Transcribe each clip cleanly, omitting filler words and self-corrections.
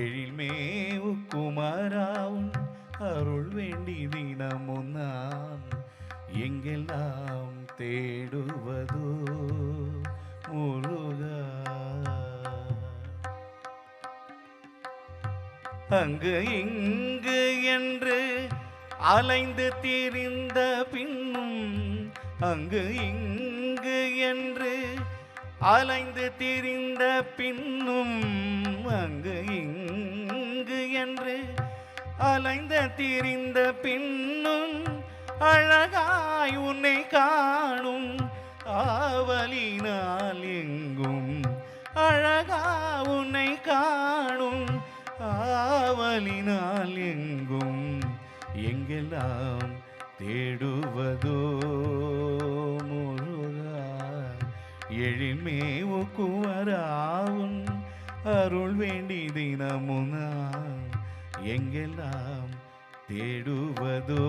எழில்மேவு குமராவும் அருள் வேண்டி தினமும் நான் எங்கெல்லாம் தேடுவதோ முருகா. அங்கு இங்கு என்று அலைந்து திரிந்த பின்னும், அங்கு இங்கு என்று அலைந்து திரிந்த பின்னும், அங்கு இங்கு என்று அலைந்த திரிந்த பின்னும் அழகாய் உன்னை காணும் ஆவலினால் எங்கும், அழகா உன்னை காணும் ஆவலினால் எங்கும் எங்கெல்லாம் தேடுவதோ முருகா. எழில்மேவு குமராவும் அருள் வேண்டி தினமும் நான் எங்கெல்லாம் தேடுவதோ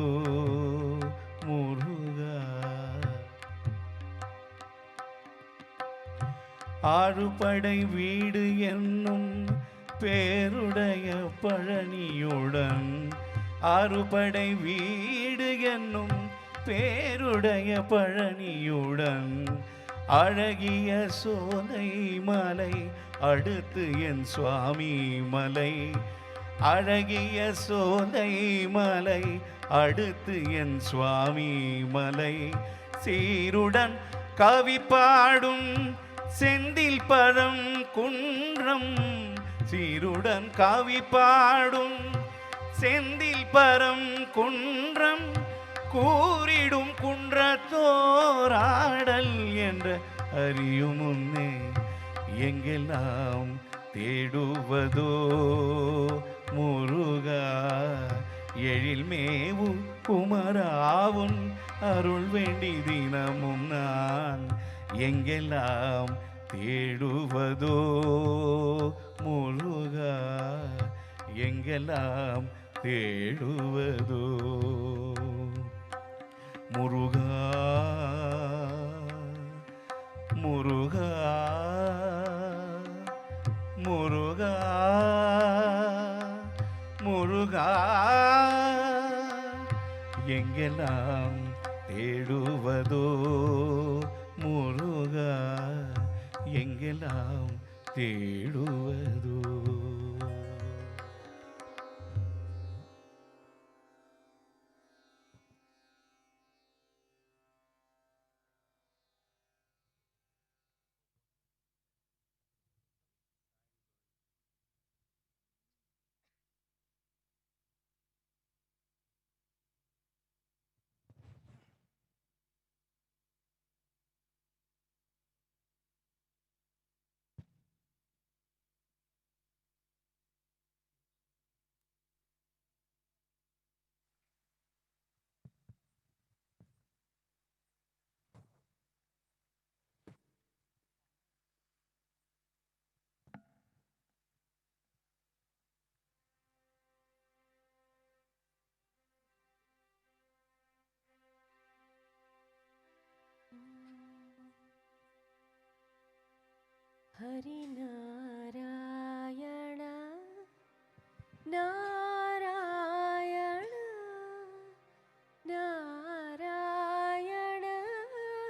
முருகா. ஆறுபடை வீடு என்னும் பேருடைய பழனியுடன், ஆறுபடை வீடு என்னும் பேருடைய பழனியுடன், அழகிய சோலை மலை அடுத்து என் சுவாமி மலை, அழகிய சோலை மலை அடுத்து என் சுவாமி மலை, சீருடன் கவி பாடும் செந்தில் பரம் குன்றம், சீருடன் கவி பாடும் செந்தில் பரம் குன்றம், கூறிடும் குன்றத்தோராடல் என்ற அறியும் முன்னே எங்கெல்லாம் தேடுவதோ முருகா. எழில்மேவு குமராவும் அருள் வேண்டி தினமும் நான் எங்கெல்லாம் தேடுவதோ முருகா. எங்கெல்லாம் தேடுவதோ முருகா. முருகா முருகா முருகா. எங்கெல்லாம் தேடுவதோ முருகா. எங்கெல்லாம் தேடுவதோ. Hari Narayana Narayana Narayana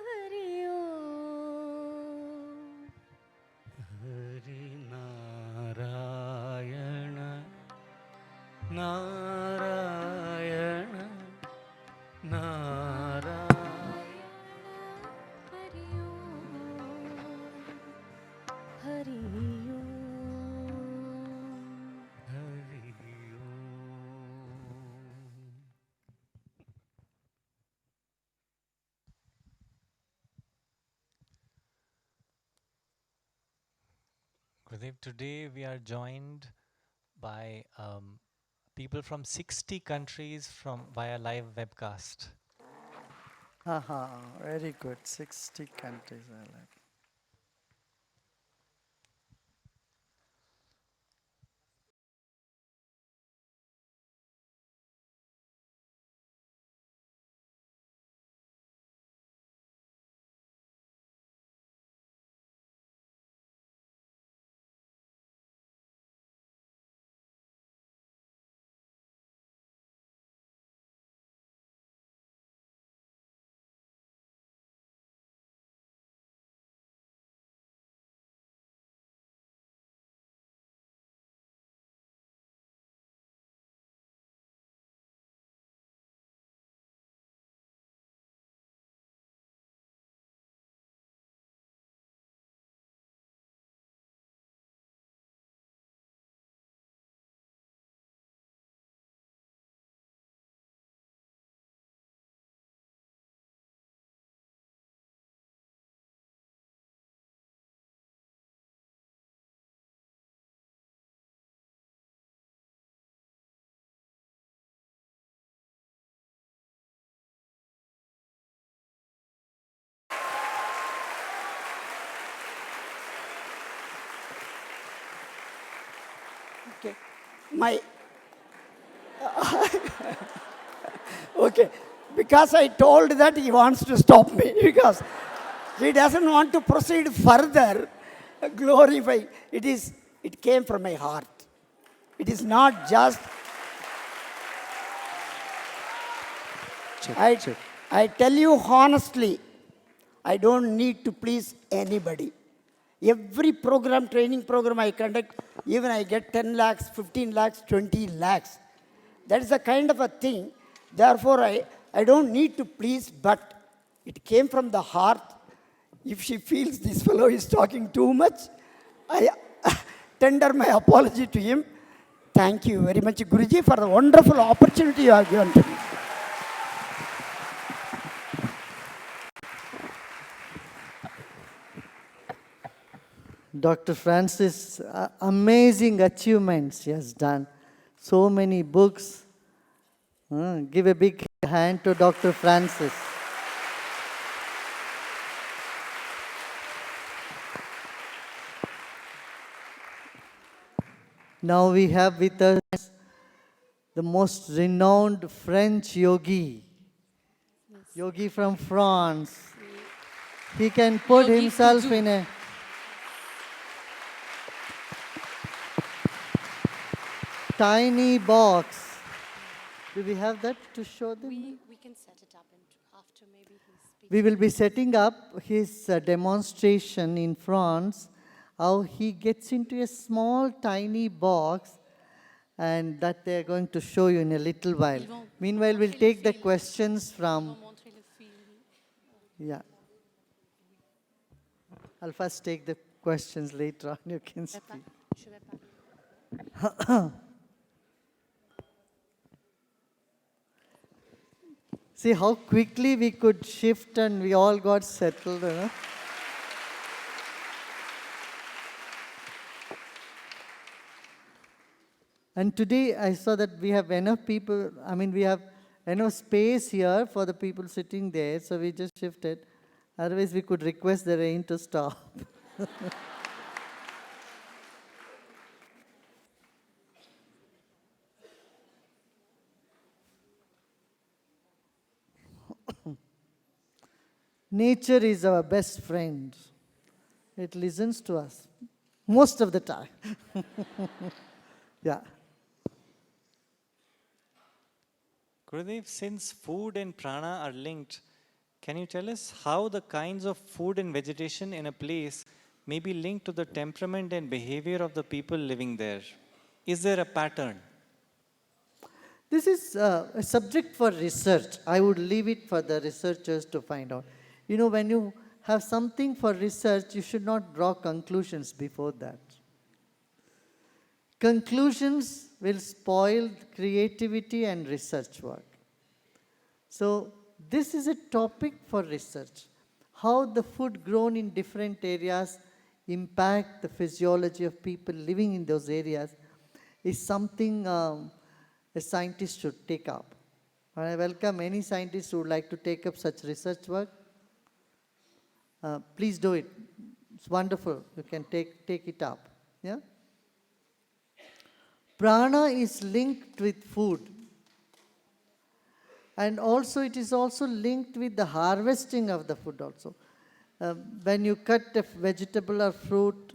Hari Om. Hari Narayana Narayana Narayana Hari Om. Hari Om. Hari Om. Gurudev, today we are joined by people from 60 countries via live webcast. Very good. 60 countries. I like. Okay. My okay, because I told that he wants to stop me because he doesn't want to proceed further. Glorify. It came from my heart. It is not just, Check, check. I tell you honestly, I don't need to please anybody. Every program, training program I conduct, even I get 10 lakhs, 15 lakhs, 20 lakhs. That is the kind of a thing. Therefore, I don't need to please, but it came from the heart. If she feels this fellow is talking too much, I tender my apology to him. Thank you very much, Guruji, for the wonderful opportunity you have given to me. Dr. Francis, amazing achievements he has done. So many books. Give a big hand to Dr. Francis. Now we have with us the most renowned French yogi. Yogi from France. He can put Yogi himself Kuju. in a tiny box. Do we have that to show them? We can set it up and after maybe he speaks. We will be setting up his demonstration in France, how he gets into a small tiny box, and that they are going to show you in a little while. Ils vont Meanwhile, we'll montrer le take the film. questions Ils from, vont montrer le film. yeah. I'll first take the questions later on, you can speak. Je vais parler. See how quickly we could shift and we all got settled, you know? And today I saw that we have enough people, we have enough space here for the people sitting there, so we just shifted. Otherwise, we could request the rain to stop. Nature is our best friend. It listens to us most of the time. Yeah. Gurudev, since food and prana are linked, can you tell us how the kinds of food and vegetation in a place may be linked to the temperament and behavior of the people living there? Is there a pattern? This is a subject for research. I would leave it for the researchers to find out. You know, when you have something for research, you should not draw conclusions before that. Conclusions will spoil creativity and research work. So this is a topic for research. How the food grown in different areas impact the physiology of people living in those areas is something a scientist should take up. And I welcome any scientist who would like to take up such research work. Please do it. It's wonderful. You can take it up. Yeah? Prana is linked with food. And also it is also linked with the harvesting of the food also. When you cut a vegetable or fruit,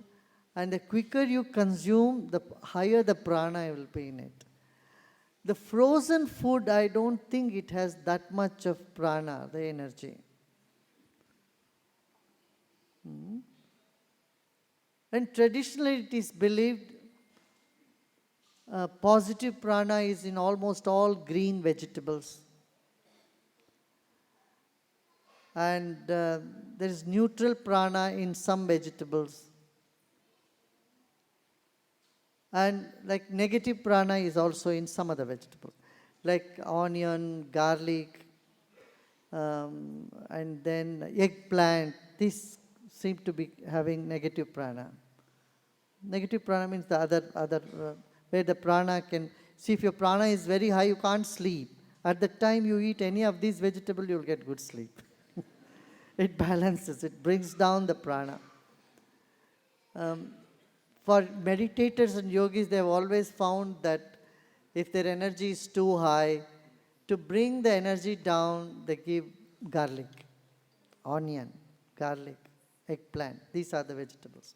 and the quicker you consume, the higher the prana will be in it. The frozen food, I don't think it has that much of prana, the energy. And traditionally it is believed positive prana is in almost all green vegetables. And there is neutral prana in some vegetables. And like negative prana is also in some other vegetables, like onion, garlic, and then eggplant. These seem to be having negative prana. Negative prana means the other where the prana can, see if your prana is very high, you can't sleep. At the time you eat any of these vegetables, you'll get good sleep. It balances, it brings down the prana. For meditators and yogis, they have always found that if their energy is too high, to bring the energy down, they give garlic, onion, garlic, eggplant. These are the vegetables.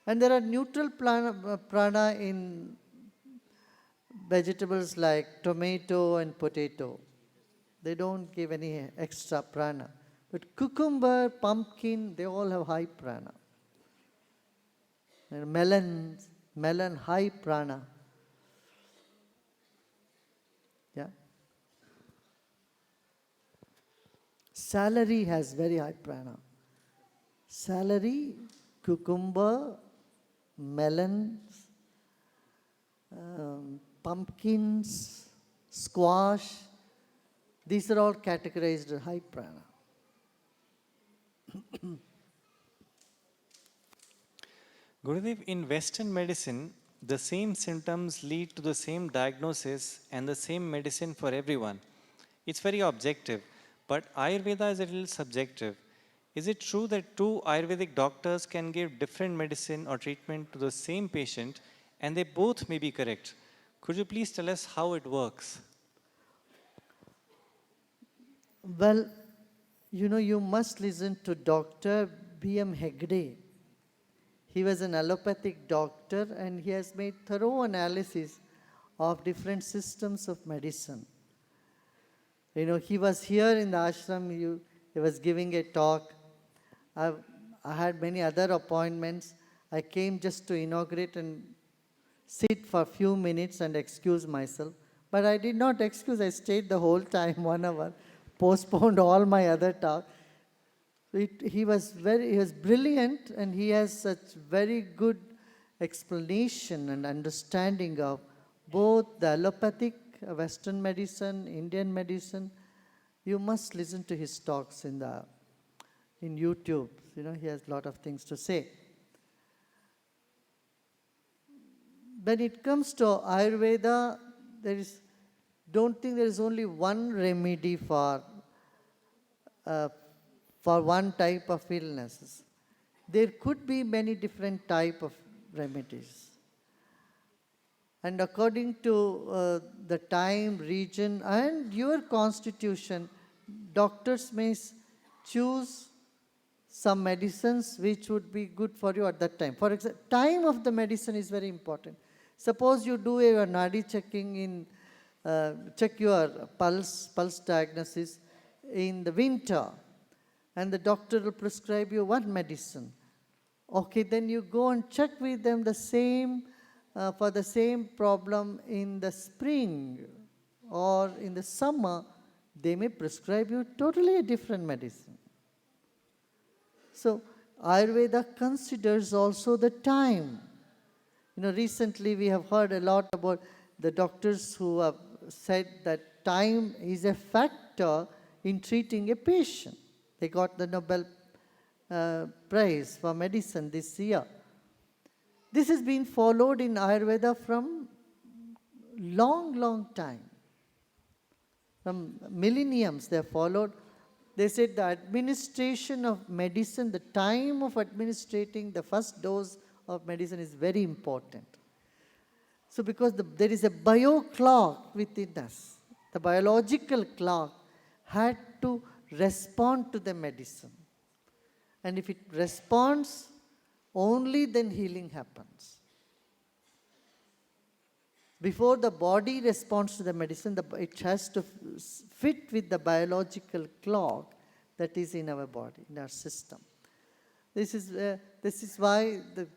And there are neutral prana in vegetables like tomato and potato. They don't give any extra prana. But cucumber, pumpkin, they all have high prana. And melon, high prana. Yeah. Celery has very high prana. Celery, cucumber, melons, pumpkins, squash, these are all categorized as high prana. Gurudev, in Western medicine, the same symptoms lead to the same diagnosis and the same medicine for everyone. It's very objective, but Ayurveda is a little subjective. Is it true that two Ayurvedic doctors can give different medicine or treatment to the same patient and they both may be correct? Could you please tell us how it works? Well, you must listen to Dr. B.M. Hegde. He was an allopathic doctor and he has made thorough analysis of different systems of medicine. He was here in the ashram, he was giving a talk. I had many other appointments. I came just to inaugurate and sit for a few minutes and excuse myself. But I did not excuse, I stayed the whole time, 1 hour, postponed all my other talk. He was brilliant and he has such very good explanation and understanding of both the allopathic, Western medicine, Indian medicine. You must listen to his talks in YouTube. He has a lot of things to say. When it comes to Ayurveda, don't think there is only one remedy for one type of illnesses. There could be many different type of remedies. And according to the time, region, and your constitution, doctors may choose some medicines which would be good for you at that time. For example, time of the medicine is very important. Suppose you do a nadi checking check your pulse diagnosis in the winter, and the doctor will prescribe you one medicine. Okay, then you go and check with them for the same problem in the spring or in the summer, they may prescribe you totally a different medicine. So Ayurveda considers also the time. Recently we have heard a lot about the doctors who have said that time is a factor in treating a patient. They got the Nobel Prize for medicine this year. This has been followed in Ayurveda from long time. From millenniums they have followed. They said the administration of medicine, the time of administrating the first dose of medicine is very important. So because there is a bio clock within us, the biological clock had to respond to the medicine. And if it responds, only then healing happens. Before the body responds to the medicine, it has to fit with the biological clock that is in our body, in our system. This is why the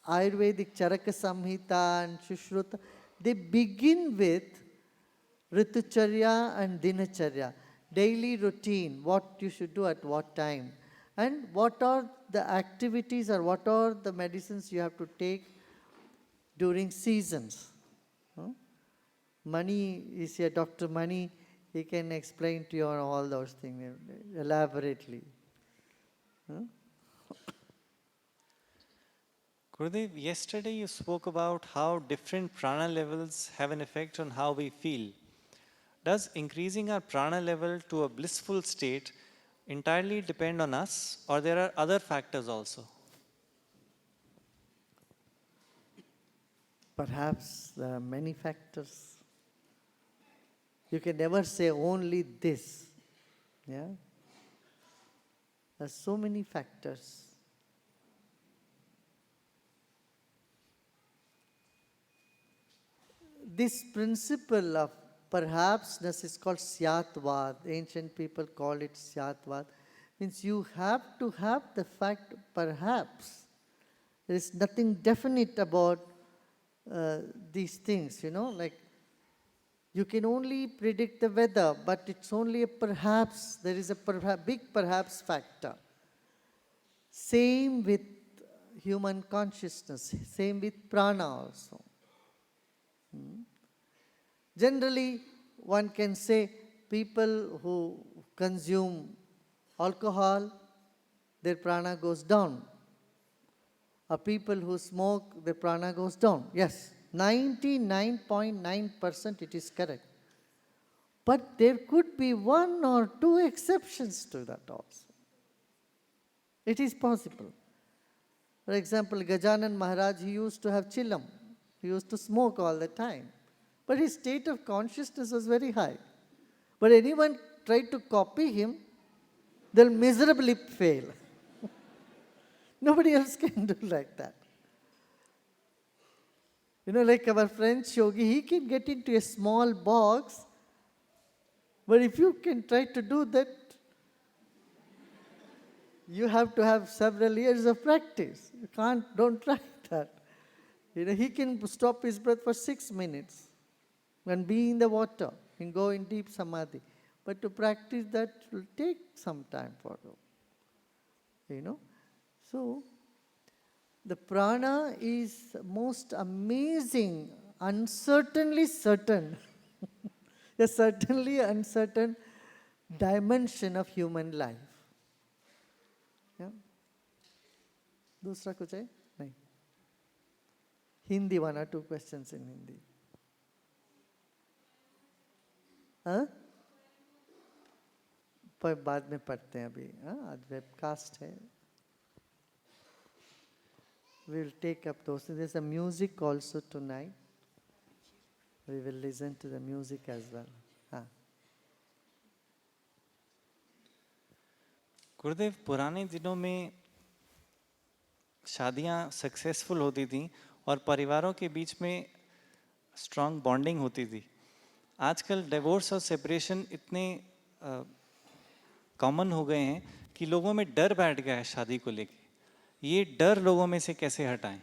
Ayurvedic Charaka Samhita and Shushruta, they begin with Ritucharya and Dinacharya, daily routine, what you should do at what time, and what are the activities or what are the medicines you have to take during seasons. Mani is here, Dr. Mani, he can explain to you on all those things elaborately. Gurudev, yesterday you spoke about how different prana levels have an effect on how we feel. Does increasing our prana level to a blissful state entirely depend on us, or there are other factors also? Perhaps there are many factors. You can never say only this. Yeah? There's so many factors. This principle of perhapsness is called syatvad. Ancient people call it syatvad. Means you have to have the fact perhaps. There is nothing definite about these things, like you can only predict the weather, but it's only a perhaps, there is a big perhaps factor. Same with human consciousness, same with prana also. Generally, one can say people who consume alcohol, their prana goes down. Or people who smoke, their prana goes down. Yes, 99.9% it is correct. But there could be one or two exceptions to that also. It is possible. For example, Gajanan Maharaj, he used to have chillam. He used to smoke all the time. But his state of consciousness was very high. But anyone tried to copy him, they'll miserably fail. Nobody else can do like that. Like our French yogi, he can get into a small box, but if you can try to do that, you have to have several years of practice. Don't try that. He can stop his breath for 6 minutes and be in the water and go in deep samadhi. But to practice that will take some time for you. So, the prana is most amazing, uncertainly certain, a certainly uncertain dimension of human life. Yeah? दूसरा कुछ है? नहीं. Hindi, 1 or 2 questions in Hindi. हाँ? पर बाद में पढ़ते हैं अभी. आज वेबकास्ट है. We will take up those. There's a music also tonight. We will listen to the music as well. गुरुदेव, पुराने दिनों में शादियां सक्सेसफुल होती थी और परिवारों के बीच में स्ट्रांग बॉन्डिंग होती थी. आजकल डिवोर्स और सेपरेशन इतने कॉमन हो गए हैं कि लोगों में डर बैठ गया है शादी को लेके. ये डर लोगों में से कैसे हटाएं?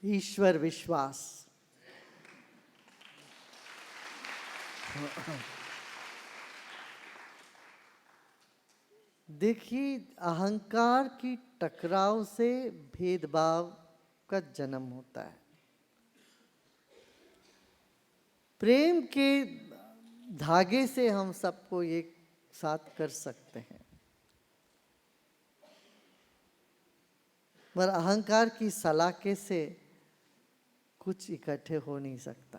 ईश्वर विश्वास. देखिए, अहंकार की टकराव से भेदभाव का जन्म होता है. प्रेम के धागे से हम सबको एक साथ कर सकते हैं, मगर अहंकार की सलाखे से कुछ इकट्ठे हो नहीं सकता.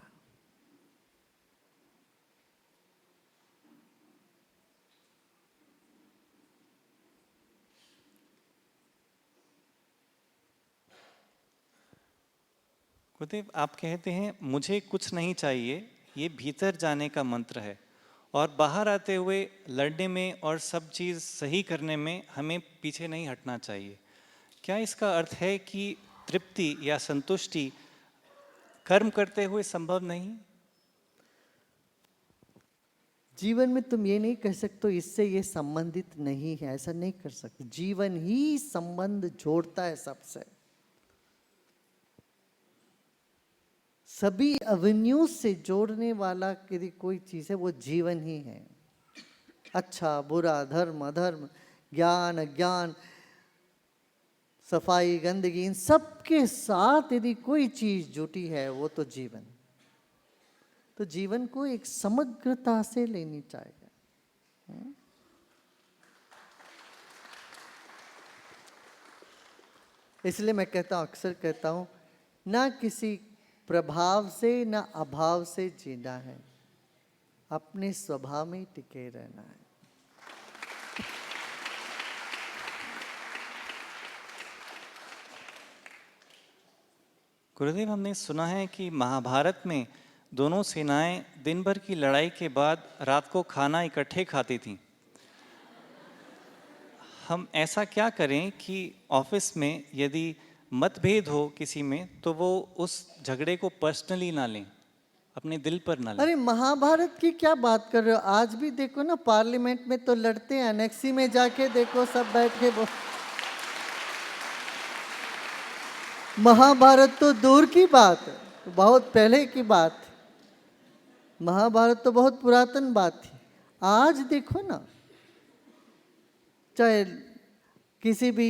गुरुदेव, आप कहते हैं मुझे कुछ नहीं चाहिए, ये भीतर जाने का मंत्र है, और बाहर आते हुए लड़ने में और सब चीज़ सही करने में हमें पीछे नहीं हटना चाहिए. क्या इसका अर्थ है कि तृप्ति या संतुष्टि कर्म करते हुए संभव नहीं? जीवन में तुम ये नहीं कह सकते इससे ये संबंधित नहीं है, ऐसा नहीं कर सकते. जीवन ही संबंध जोड़ता है सबसे. सभी अवेन्यू से जोड़ने वाला यदि कोई चीज है वो जीवन ही है. अच्छा बुरा, धर्म अधर्म, ज्ञान अज्ञान, सफाई गंदगी, इन सब के साथ यदि कोई चीज जुटी है वो तो जीवन. तो जीवन को एक समग्रता से लेनी चाहिए. इसलिए मैं कहता हूँ, अक्सर कहता हूँ, ना किसी प्रभाव से ना अभाव से जीना है, अपने स्वभाव में टिके रहना है. गुरुदेव, हमने सुना है कि महाभारत में दोनों सेनाएं दिन भर की लड़ाई के बाद रात को खाना इकट्ठे खाती थीं। हम ऐसा क्या करें कि ऑफिस में यदि मतभेद हो किसी में तो वो उस झगड़े को पर्सनली ना लें, अपने दिल पर ना लें। अरे महाभारत की क्या बात कर रहे हो? आज भी देखो ना, पार्लियामेंट में तो लड़ते हैं, एनेक्सी में जाके देखो सब बैठ के महाभारत तो दूर की बात है, तो बहुत पहले की बात थी। महाभारत तो बहुत पुरातन बात थी। आज देखो ना, चाहे किसी भी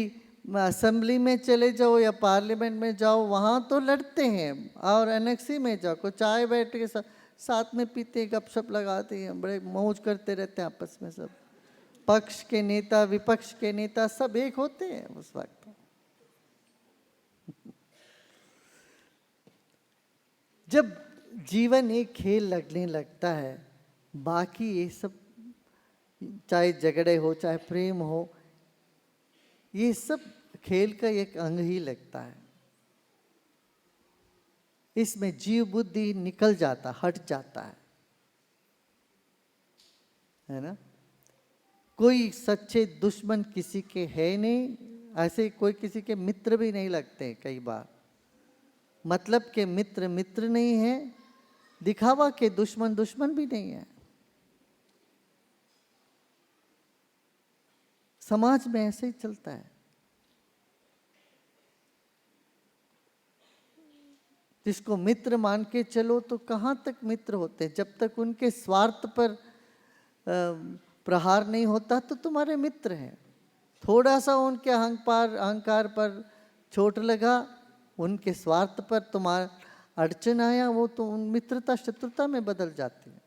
असेंबली में चले जाओ या पार्लियामेंट में जाओ, वहाँ तो लड़ते हैं। और एनेक्सी में जाओ, को चाय बैठ के साथ में पीते, गपशप लगाते हैं, बड़े मौज करते रहते हैं आपस में सब। पक्ष के नेता, विपक्ष के नेता सब एक होते हैं उस वक्त। जब जीवन एक खेल लगने लगता है, बाकी ये सब, चाहे झगड़े हो चाहे प्रेम हो, ये सब खेल का एक अंग ही लगता है। इसमें जीव बुद्धि निकल जाता, हट जाता है ना। कोई सच्चे दुश्मन किसी के है नहीं, ऐसे कोई किसी के मित्र भी नहीं लगते। कई बार मतलब के मित्र मित्र नहीं है, दिखावा के दुश्मन दुश्मन भी नहीं है। समाज में ऐसे ही चलता है। जिसको मित्र मान के चलो तो कहाँ तक मित्र होते हैं? जब तक उनके स्वार्थ पर प्रहार नहीं होता तो तुम्हारे मित्र हैं। थोड़ा सा उनके अहंकार पर चोट लगा, उनके स्वार्थ पर तुम्हारा अड़चन आया, वो तो उन मित्रता शत्रुता में बदल जाती है।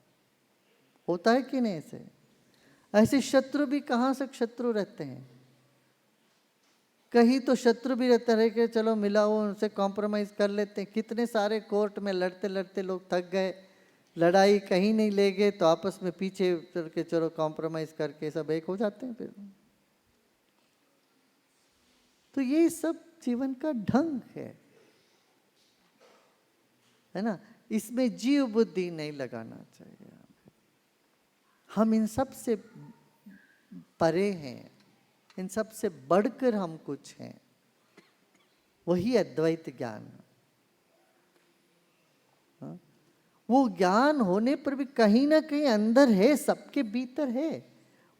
होता है कि नहीं? ऐसे शत्रु भी कहाँ से शत्रु रहते हैं? कहीं तो शत्रु भी रहता है कि चलो मिलाओ, उनसे कॉम्प्रोमाइज़ कर लेते हैं। कितने सारे कोर्ट में लड़ते लड़ते लोग थक गए, लड़ाई कहीं नहीं ले गए, तो आपस में पीछे चल के चलो कॉम्प्रोमाइज़ करके सब एक हो जाते हैं फिर। तो ये सब जीवन का ढंग है ना। इसमें जीव बुद्धि नहीं लगाना चाहिए। हम इन सब से परे हैं, इन सब से बढ़कर हम कुछ हैं। वही अद्वैत ज्ञान। हाँ? वो ज्ञान होने पर भी कहीं ना कहीं अंदर है, सबके भीतर है,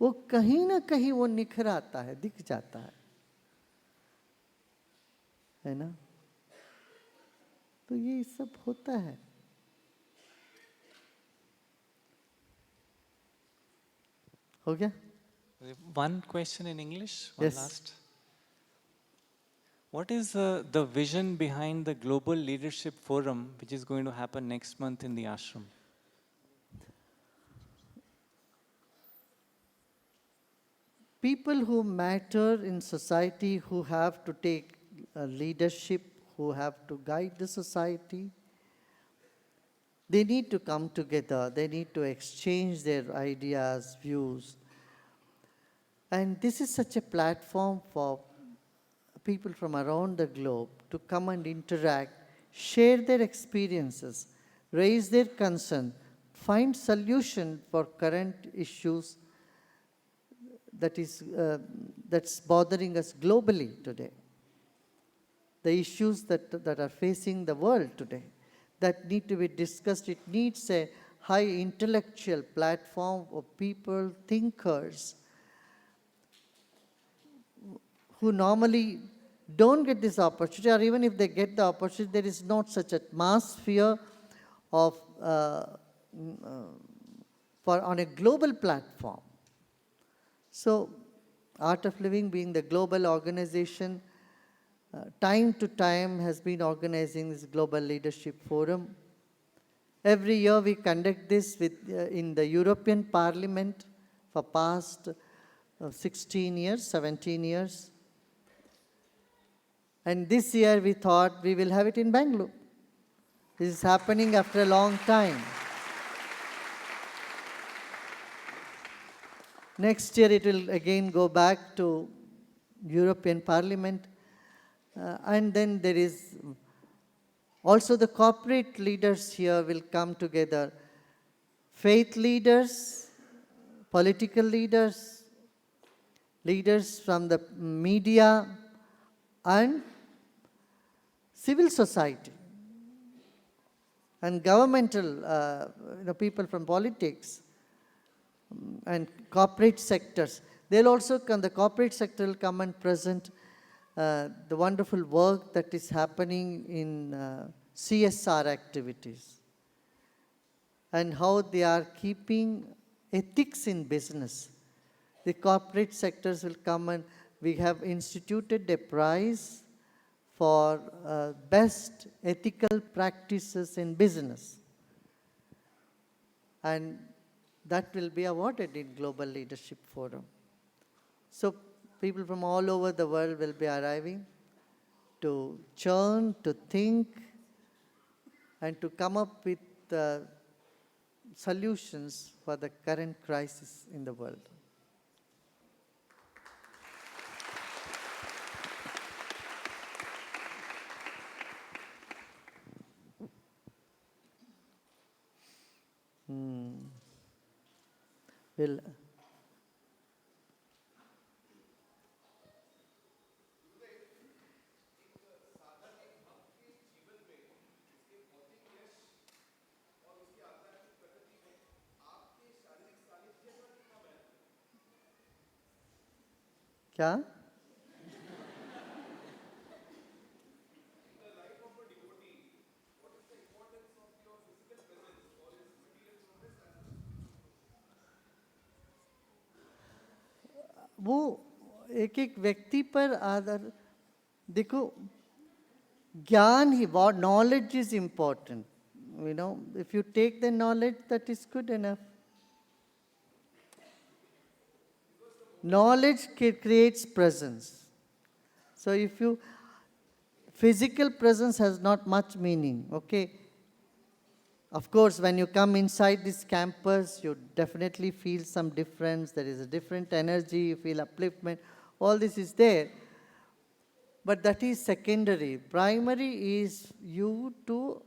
वो कहीं ना कहीं वो निखर आता है, दिख जाता है ना। तो ये सब होता है। हो गया? One question in English, one Yes. last. What is the vision behind the Global Leadership Forum, which is going to happen next month in the ashram? People who matter in society, who have to take leadership, who have to guide the society, they need to come together. They need to exchange their ideas, views. And this is such a platform for people from around the globe to come and interact, share their experiences, raise their concern, find solution for current issues that's bothering us globally today. The issues that are facing the world today that need to be discussed. It needs a high intellectual platform of people, thinkers, who normally don't get this opportunity, or even if they get the opportunity, there is not such atmosphere of on a global platform. So, Art of Living being the global organization, time to time has been organizing this Global Leadership Forum. Every year we conduct this in the European Parliament for past 16 years, 17 years. And this year we thought we will have it in Bangalore. This is happening after a long time. Next year it will again go back to European Parliament. And then there is Also, the corporate leaders here will come together. Faith leaders, political leaders, leaders from the media, and civil society, and governmental people from politics, and corporate sectors. They'll also come, the corporate sector will come and present the wonderful work that is happening in CSR activities and how they are keeping ethics in business. The corporate sectors will come, and we have instituted a prize for best ethical practices in business. And that will be awarded in Global Leadership Forum. So people from all over the world will be arriving to churn, to think, and to come up with solutions for the current crisis in the world. Well, क्या? वो एक एक व्यक्ति पर आधार, देखो, ज्ञान ही, what knowledge is important. You know, if you take the knowledge, that is good enough. Knowledge creates presence. So if you, physical presence has not much meaning, okay? Of course, when you come inside this campus, you definitely feel some difference. There is a different energy, you feel upliftment. All this is there. But that is secondary. Primary is you to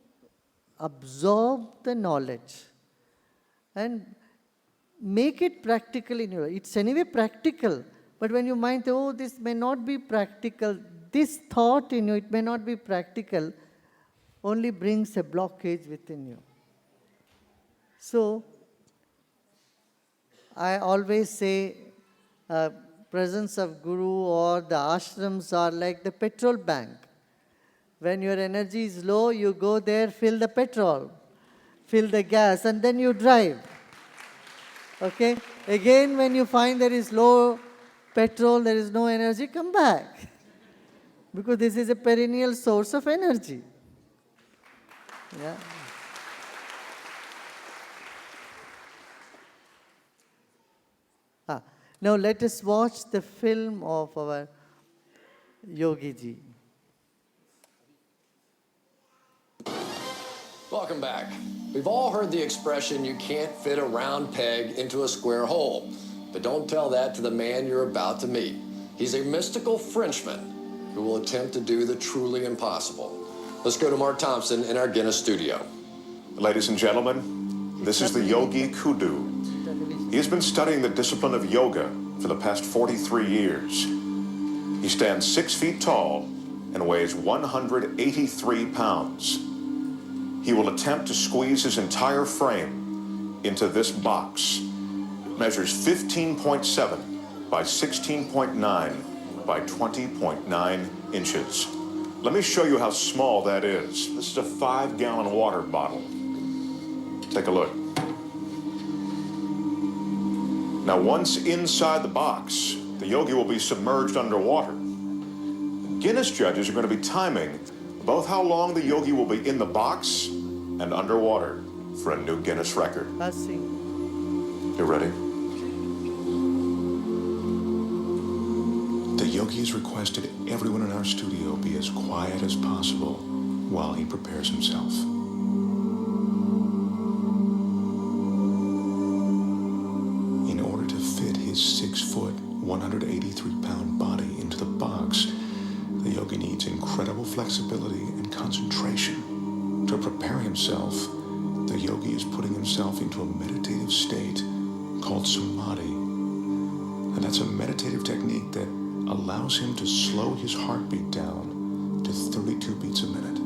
absorb the knowledge and make it practical in your life. It's anyway practical. But when you mind, oh, this may not be practical, this thought in you, it may not be practical, only brings a blockage within you. So, I always say, presence of Guru or the ashrams are like the petrol bank. When your energy is low, you go there, fill the petrol, fill the gas, and then you drive. Okay? Again, when you find there is low petrol, there is no energy, come back. Because this is a perennial source of energy. Yeah. Now let us watch the film of our Yogi Ji. Welcome back. We've all heard the expression, you can't fit a round peg into a square hole. But don't tell that to the man you're about to meet. He's a mystical Frenchman who will attempt to do the truly impossible. Let's go to Mark Thompson in our Guinness studio. Ladies and gentlemen, this is the Yogi Kudu. He has been studying the discipline of yoga for the past 43 years. He stands 6 feet tall and weighs 183 pounds. He will attempt to squeeze his entire frame into this box. It measures 15.7 by 16.9 by 20.9 inches. Let me show you how small that is. This is a 5-gallon water bottle. Take a look. Now, once inside the box, the yogi will be submerged underwater. Guinness judges are going to be timing both how long the yogi will be in the box and underwater for a new Guinness record. You ready? The yogi has requested everyone in our studio be as quiet as possible while he prepares himself. In order to fit his 6-foot, 183-pound body into the box, the yogi needs incredible flexibility and concentration. To prepare himself, the yogi is putting himself into a meditative state called samadhi. And that's a meditative technique that allows him to slow his heartbeat down to 32 beats a minute.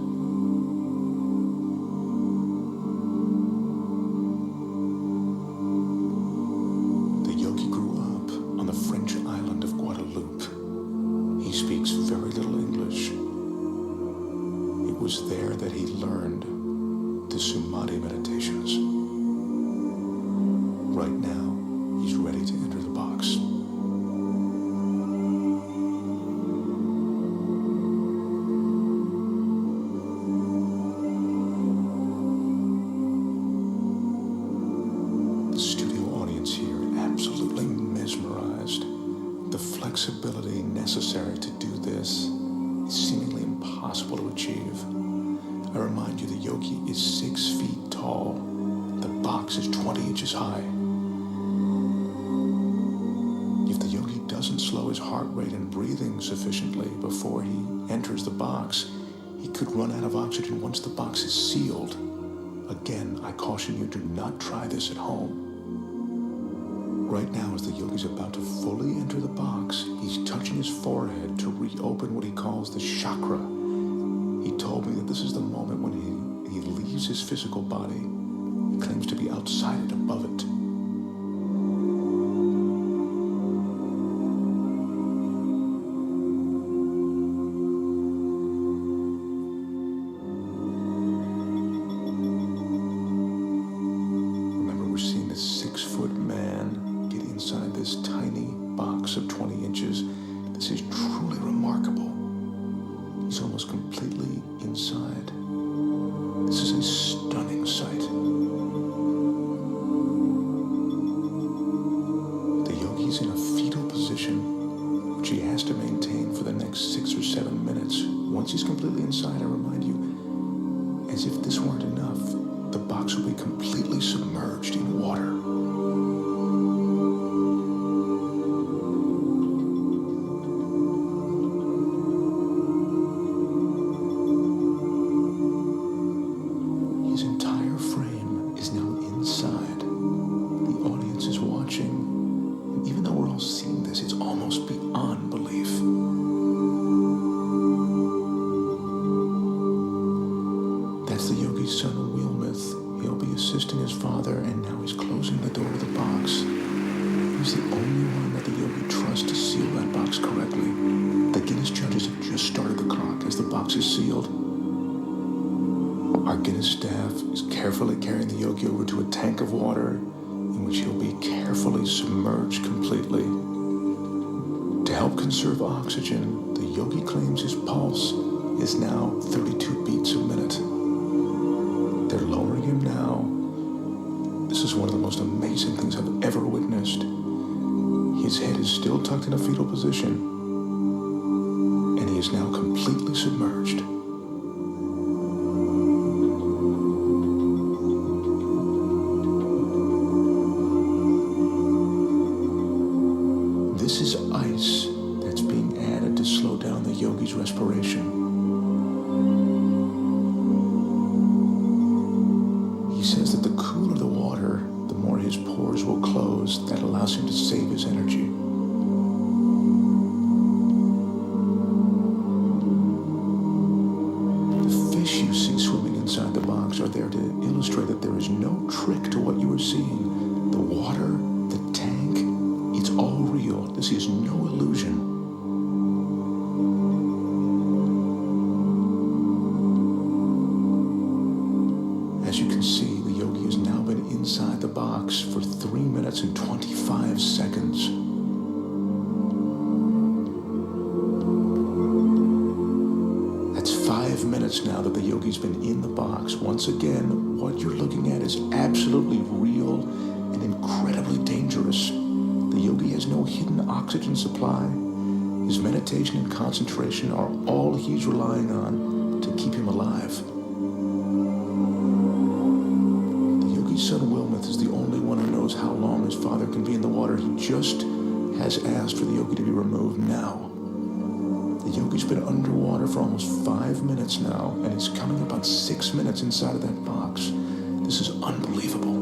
The yogi grew up on the French island of Guadeloupe. He speaks very little English. It was there that he learned the samadhi meditations. Right now, he's ready to enter the box. The studio audience here absolutely mesmerized. The flexibility necessary to do this is seemingly impossible to achieve. I remind you, the yogi is 6 feet tall. The box is 20 inches high. If the yogi doesn't slow his heart rate and breathing sufficiently before he enters the box, he could run out of oxygen once the box is sealed. Again, I caution you, do not try this at home. Right now, as the yogi's about to fully enter the box, he's touching his forehead to reopen what he calls the chakra. He told me that this is the moment when he leaves his physical body. He claims to be outside it, above it. Remember, we're seeing this 6-foot man get inside this tiny box of 20 inches. This is truly remarkable. He's almost completely inside. This is a stunning sight. The yogi's in a fetal position, which he has to maintain for the next 6 or 7 minutes. Once he's completely inside, I remind you, as if this weren't enough, the box will be completely submerged in water. His entire frame is now inside. The audience is watching. And even though we're all seeing this, it's almost beyond belief. That's the yogi's son, Wilmeth. He'll be assisting his father, and now he's closing the door to the box. He's the only one that the yogi trusts to seal that box correctly. The Guinness judges have just started the clock as the box is sealed. Our Guinness staff is carefully carrying the yogi over to a tank of water in which he'll be carefully submerged completely. To help conserve oxygen, the yogi claims his pulse is now 32 beats a minute. They're lowering him now. This is one of the most amazing things I've ever witnessed. His head is still tucked in a fetal position, and he is now completely submerged. This is ice that's being added to slow down the yogi's respiration. He says that the cooler the water, the more his pores will close. That allows him to save his energy. The fish you see swimming inside the box are there to illustrate that there is no trick to what you are seeing. The water, the tank, it's all real. This is no illusion. As you can see, the yogi has now been inside the box for 3 minutes and 25 seconds. That's 5 minutes now that the yogi's been in the box. Once again, what you're looking at is absolutely real and incredibly dangerous. The yogi has no hidden oxygen supply. His meditation and concentration are all he's relying on to keep him alive. The yogi's son Wilmeth is the only one who knows how long his father can be in the water. He just has asked for the yogi to be removed now. The The yogi's been underwater for almost 5 minutes now, and it's coming up on 6 minutes inside of that box. This is unbelievable.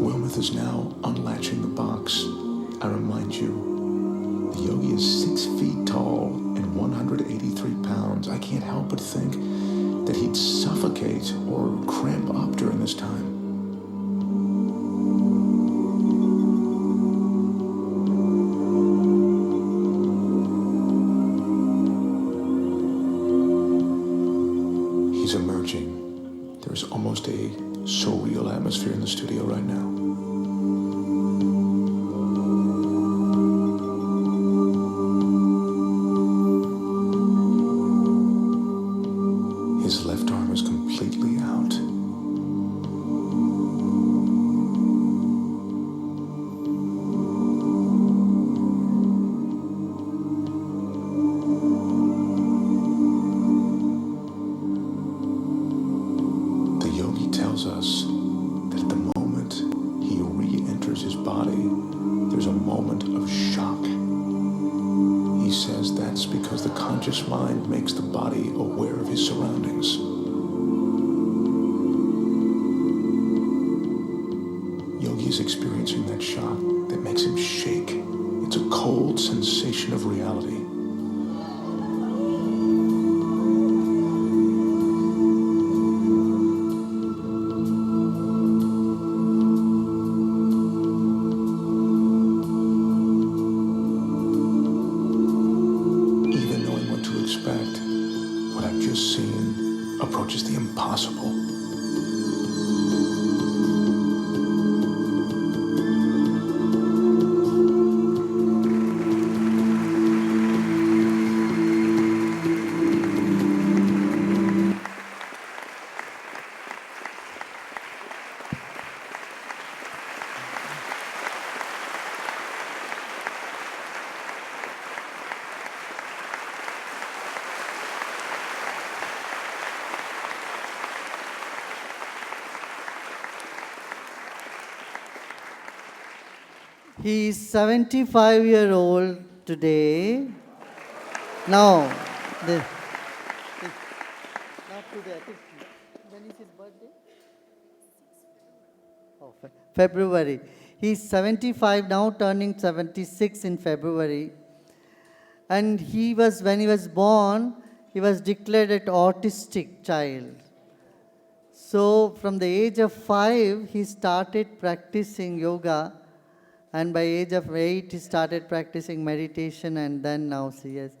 Wilmoth is now unlatching the box. I remind you, the yogi is 6 feet tall and 183 pounds. I can't help but think that he'd suffocate or cramp up during this time. He's emerging. There's almost a surreal atmosphere in the studio right now. His left arm is completely out. The yogi tells us that at the moment he re-enters his body, there's a moment of shock. He says that's because the conscious mind makes the body aware of his surroundings. Yogi is experiencing that shock that makes him shake. It's a cold sensation of reality. Even knowing what to expect, what I've just seen approaches the impossible. He is 75-year-old today. Now, not today. I think, when is his birthday? Oh, February. He's 75 now, turning 76 in February. And when he was born, he was declared an autistic child. So from the age of 5, he started practicing yoga. And by age of 8, he started practicing meditation, and then now he has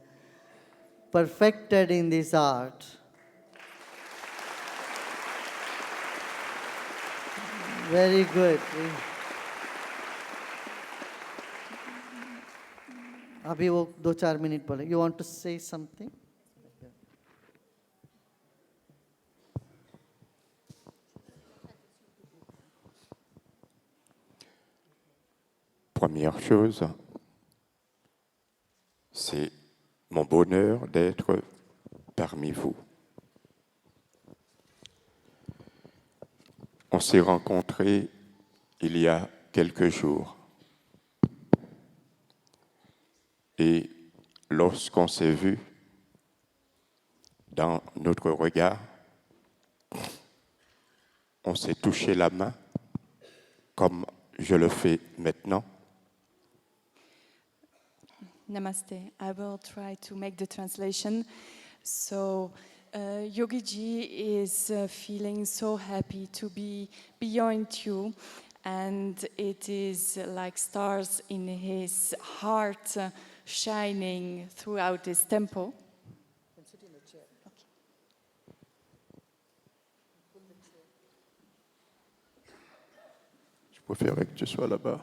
perfected in this art. Very good. अभी वो 2-4 minute बोले. You want to say something? Première chose, c'est mon bonheur d'être parmi vous. On s'est rencontrés il y a quelques jours. Et lorsqu'on s'est vu, dans notre regard, on s'est touché la main, comme je le fais maintenant. Namaste. I will try to make the translation. So, Yogi Ji is feeling so happy to be beyond you, and it is like stars in his heart shining throughout this temple. Je préférerais que tu sois là-bas.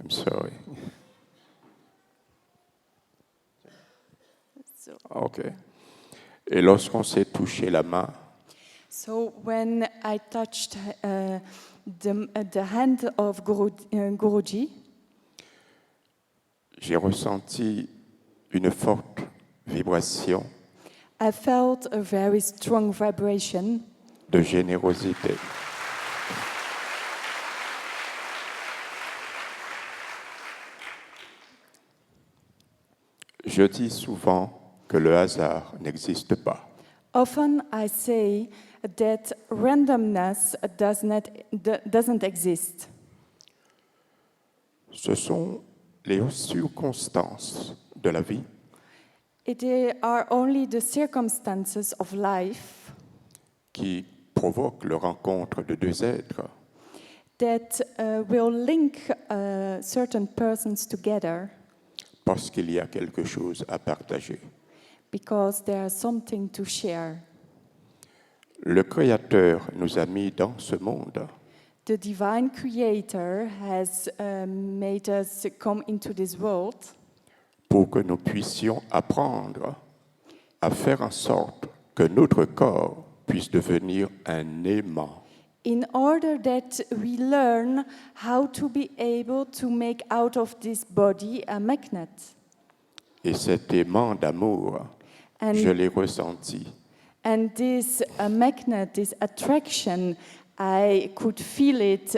I'm sorry. So, OK. Et lorsqu'on s'est touché la main, so when I touched the hand of Guruji, j'ai ressenti une forte vibration I felt a very strong vibration de générosité. Je dis souvent que le hasard n'existe pas. Often I say that randomness doesn't exist. Ce sont les circonstances de la vie It are only the circumstances of life qui provoquent la rencontre de deux êtres that will link certain persons together parce qu'il y a quelque chose à partager. because there's something to share. Le Créateur nous a mis dans ce monde The divine creator has made us come into this world pour que nous puissions apprendre à faire en sorte que notre corps puisse devenir un aimant. in order that we learn how to be able to make out of this body a magnet. Et cet aimant d'amour, And, je l'ai ressenti. and this magnet, this attraction, I could feel it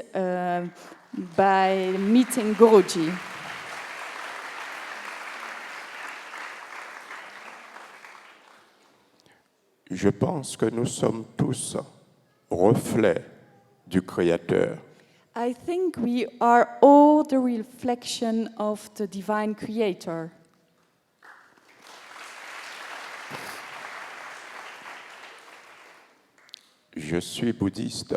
by meeting Guruji. Je pense que nous sommes tous reflets du Créateur. I think we are all the reflection of the divine creator. Je suis bouddhiste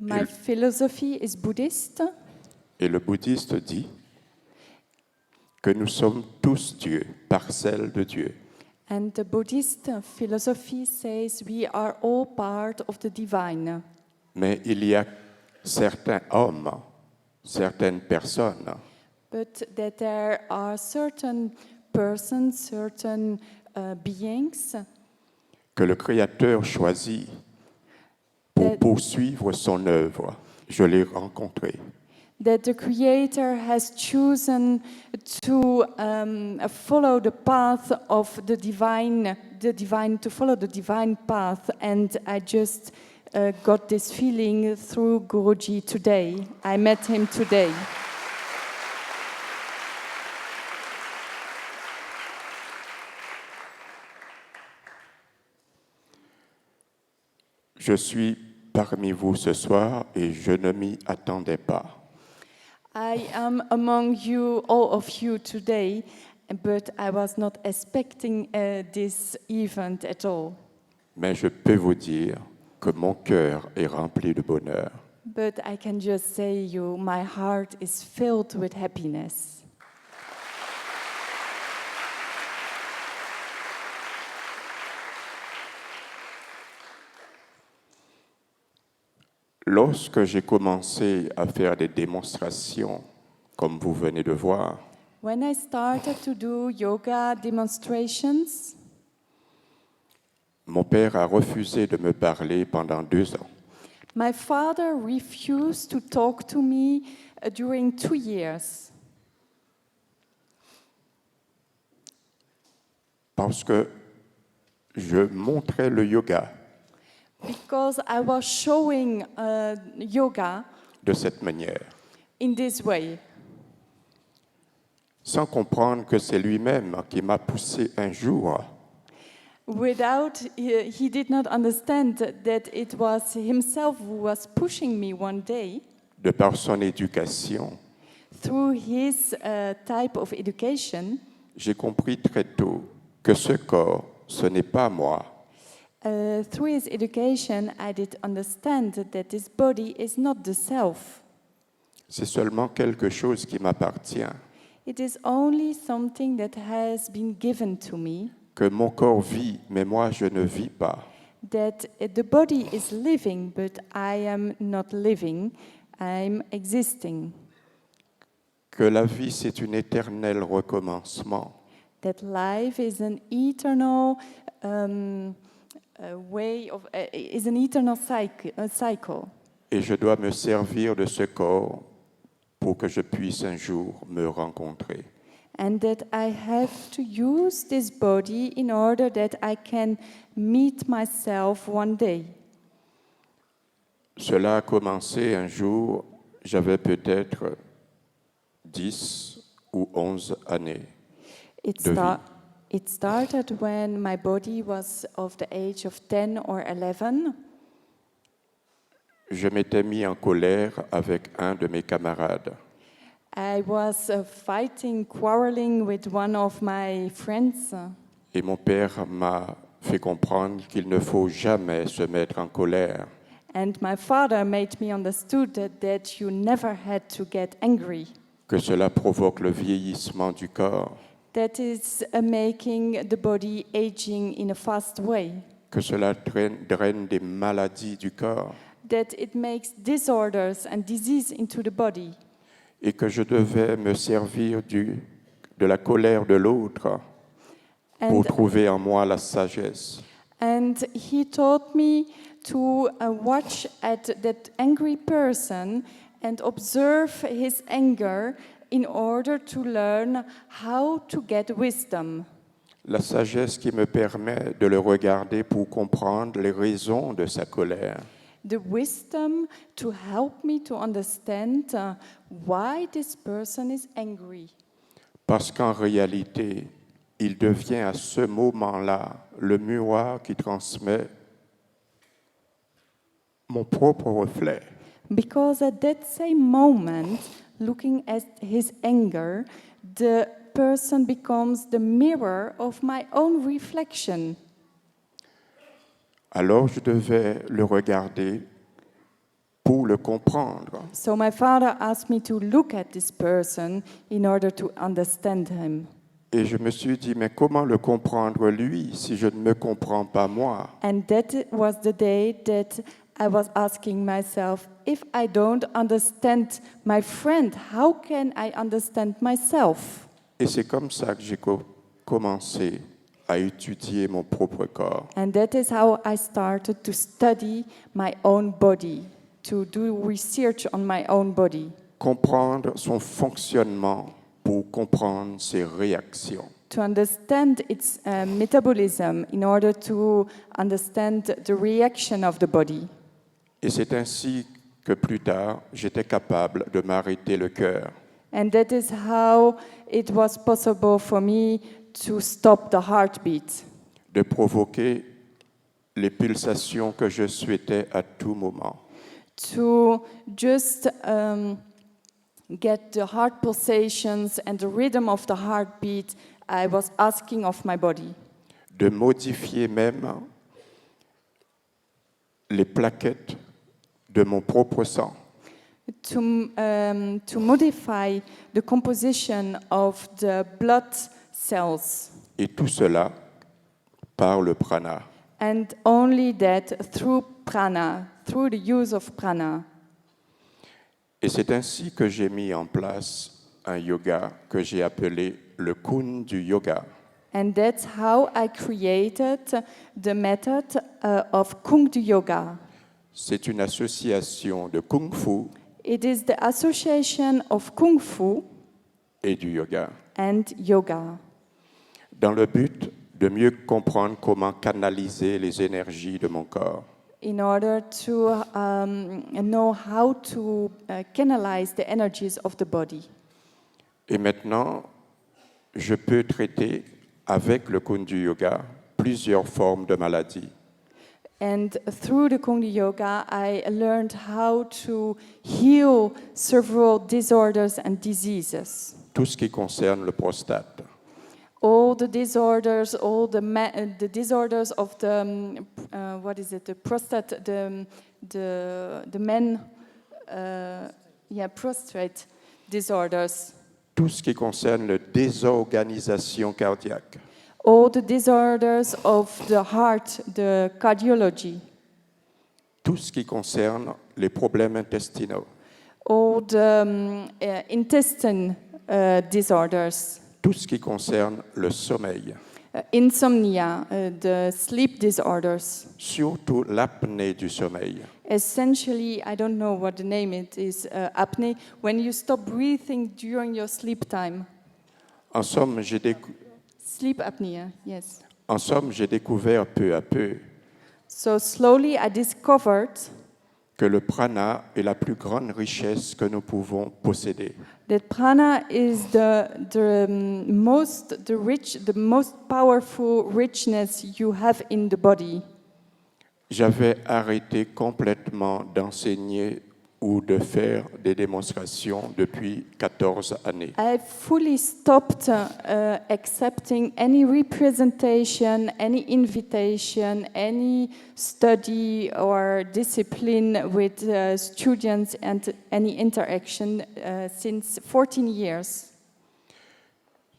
My philosophy is Buddhist, et le bouddhiste dit que nous sommes tous Dieu, parcelles de Dieu. and the Buddhist philosophy says we are all part of the divine. Mais il y a certains hommes, certaines personnes But that there are certain persons, certain beings que le Créateur choisit pour poursuivre son œuvre. Je l'ai rencontré. that the Creator has chosen to follow the path of the divine, to follow the divine path. And I just got this feeling through Guruji today. I met him today. Je suis parmi vous ce soir et je ne m'y attendais pas. I am among you, all of you today, but I was not expecting this event at all. Mais je peux vous dire que mon cœur est rempli de bonheur. But I can just say you, my heart is filled with happiness. Lorsque j'ai commencé à faire des démonstrations, comme vous venez de voir, When I started to do yoga demonstrations, mon père a refusé de me parler pendant 2 ans. my father refused to talk to me during 2 years Parce que je montrais le yoga because I was showing yoga de cette manière, in this way, sans comprendre que c'est lui-même qui m'a poussé un jour without he did not understand that it was himself who was pushing me one day de par son éducation. through his type of education. J'ai compris très tôt que ce corps, ce n'est pas moi, Through his education, I did understand that this body is not the self. c'est seulement quelque chose qui m'appartient, It is only something that has been given to me, que mon corps vit, mais moi je ne vis pas. that the body is living, but I am not living, I'm existing. Que la vie, c'est un éternel recommencement. That life is an eternal way of, is an eternal cycle. Et je dois me servir de ce corps pour que je puisse un jour me rencontrer. And that I have to use this body in order that I can meet myself one day. Cela a commencé un jour, j'avais peut-être 10 ou 11 années It, de vie. it started when my body was of the age of 10 or 11. Je m'étais mis en colère avec un de mes camarades. I was quarreling with one of my friends. Et mon père m'a fait comprendre qu'il ne faut jamais se mettre en colère, And my father made me understood that you never had to get angry. que cela provoque le vieillissement du corps, That is making the body aging in a fast way. que cela draine des maladies du corps, That it makes disorders and disease into the body. et que je devais me servir de la colère de l'autre pour And, trouver en moi la sagesse. and he taught me to watch at that angry person and observe his anger in order to learn how to get wisdom. La sagesse qui me permet de le regarder pour comprendre les raisons de sa colère. The wisdom to help me to understand why this person is angry. Parce qu'en réalité, il devient à ce moment-là le miroir qui transmet mon propre reflet. Because at that same moment, looking at his anger, the person becomes the mirror of my own reflection. Alors je devais le regarder pour le comprendre. So my father asked me to look at this person in order to understand him. Et je me suis dit, mais comment le comprendre lui si je ne me comprends pas moi? And that was the day that I was asking myself, if I don't understand my friend, how can I understand myself? Et c'est comme ça que j'ai commencé à étudier mon propre corps. And that is how I started to study my own body, to do research on my own body, Comprendre son fonctionnement pour comprendre ses réactions. to understand its metabolism in order to understand the reaction of the body. Et c'est ainsi que plus tard, j'étais capable de m'arrêter le cœur, And that is how it was possible for me to stop the heartbeat, de provoquer les pulsations que je souhaitais à tout moment. to just get the heart pulsations and the rhythm of the heartbeat I was asking of my body. De modifier même les plaquettes de mon propre sang. To modify the composition of the blood cells. Et tout cela par le prana. And only that through prana, through the use of prana. Et c'est ainsi que j'ai mis en place un yoga que j'ai appelé le Kun du yoga. And that's how I created the method of Kung Du Yoga. C'est une association de Kung Fu It is the association of Kung Fu et du yoga, and yoga, dans le but de mieux comprendre comment canaliser les énergies de mon corps. in order to know how to canalize the energies of the body. Et maintenant, je peux traiter avec le Kun du yoga plusieurs formes de maladies. And through the Kung Du Yoga, I learned how to heal several disorders and diseases. Tout ce qui concerne le prostate, All the disorders, all the disorders of the the prostate, the men, prostate disorders. tout ce qui concerne la désorganisation cardiaque, All the disorders of the heart, the cardiology. tout ce qui concerne les problèmes intestinaux, All the intestine disorders. tout ce qui concerne le sommeil, insomnia, the sleep disorders. surtout l'apnée du sommeil. Essentially, I don't know what the name it is, apnea, when you stop breathing during your sleep time. En somme, Sleep apnea, yes. j'ai découvert peu à peu So slowly I discovered que le prana est la plus grande richesse que nous pouvons posséder. that prana is the most powerful richness you have in the body. J'avais arrêté complètement d'enseigner ou de faire des démonstrations depuis 14 années. I fully stopped accepting any representation, any invitation, any study or discipline with students and any interaction since 14 years.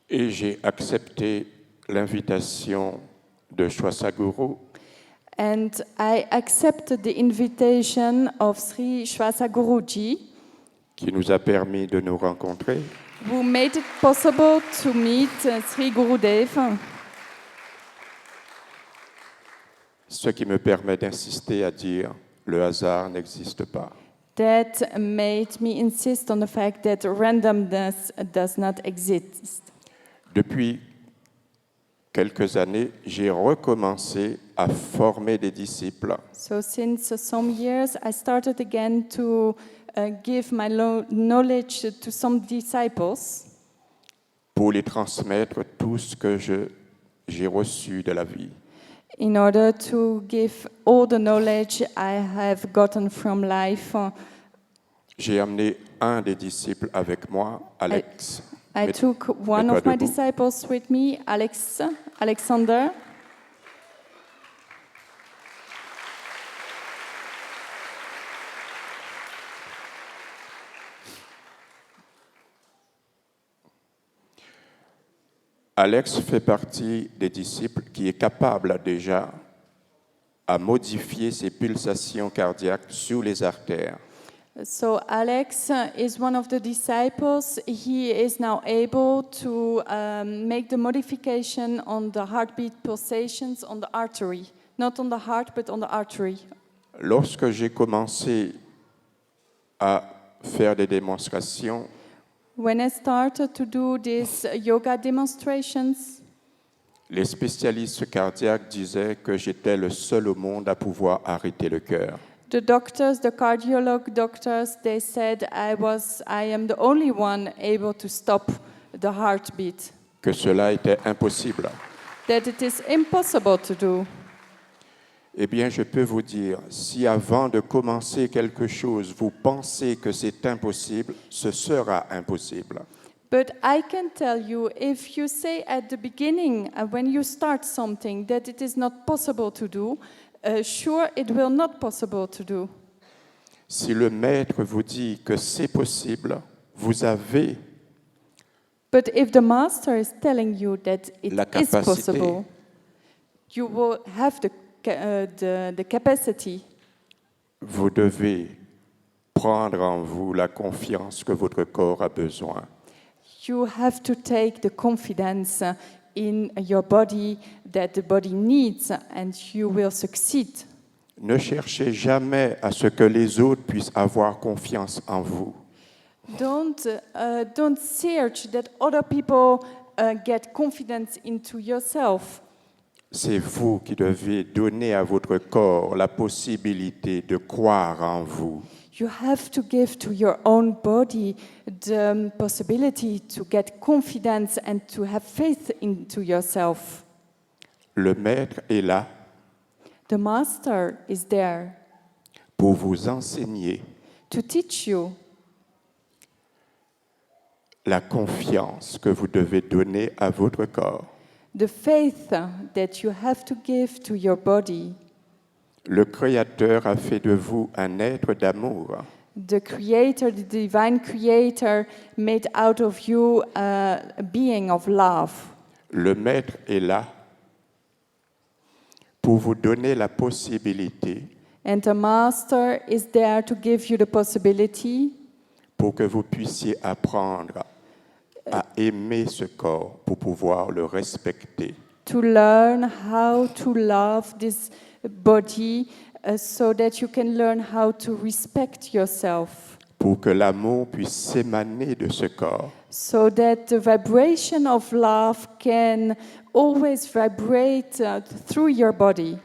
Et j'ai accepté l'invitation de Shwasaguru, And I accepted the invitation of Sri Shwasa Guruji, qui nous a permis de nous rencontrer. who made it possible to meet Sri Gurudev. Ce qui me permet d'insister à dire le hasard n'existe pas. That made me insist on the fact that randomness does not exist. Depuis quelques années, j'ai recommencé à former des disciples So since some years, I started again to give my knowledge to some disciples pour les transmettre tout ce que j'ai reçu de la vie. in order to give all the knowledge I have gotten from life. J'ai amené un des disciples avec moi, Alex. I Mets- took one mets-toi of my debout. disciples with me, Alexander. Alex fait partie des disciples qui est capable déjà à modifier ses pulsations cardiaques sur les artères. So Alex is one of the disciples. He is now able to make the modification on the heartbeat pulsations on the artery. Not on the heart, but on the artery. Lorsque j'ai commencé à faire des démonstrations, When I started to do these yoga demonstrations, les spécialistes cardiaques disaient que j'étais le seul au monde à pouvoir arrêter le cœur. the doctors, the cardiology doctors, they said I am the only one able to stop the heartbeat. Que cela était impossible. That it is impossible to do. Eh bien, je peux vous dire, si avant de commencer quelque chose, vous pensez que c'est impossible, ce sera impossible. But I can tell you, if you say at the beginning, when you start something, that it is not possible to do, sure, it will not possible to do. Si le maître vous dit que c'est possible, vous avez But if the master is telling you that it la is capacité. possible, you will have the capacity. Vous devez prendre en vous la confiance que votre corps a besoin. You have to take the confidence in your body that the body needs, and you will succeed. Ne cherchez jamais à ce que les autres puissent avoir confiance en vous. Don't search that other people get confidence into yourself. C'est vous qui devez donner à votre corps la possibilité de croire en vous. You have to give to your own body the possibility to get confidence and to have faith into yourself. Le maître est là The master is there pour vous enseigner to teach you la confiance que vous devez donner à votre corps. the faith that you have to give to your body. Le Créateur a fait de vous un être d'amour. The Creator, the Divine Creator, made out of you a being of love. Le maître est là pour vous donner la possibilité And the Master is there to give you the possibility pour que vous puissiez apprendre à aimer ce corps pour pouvoir le respecter. to learn how to love this body so that you can learn how to respect yourself. pour que l'amour puisse s'émaner de ce corps. So that the vibration of love can always vibrate through your body.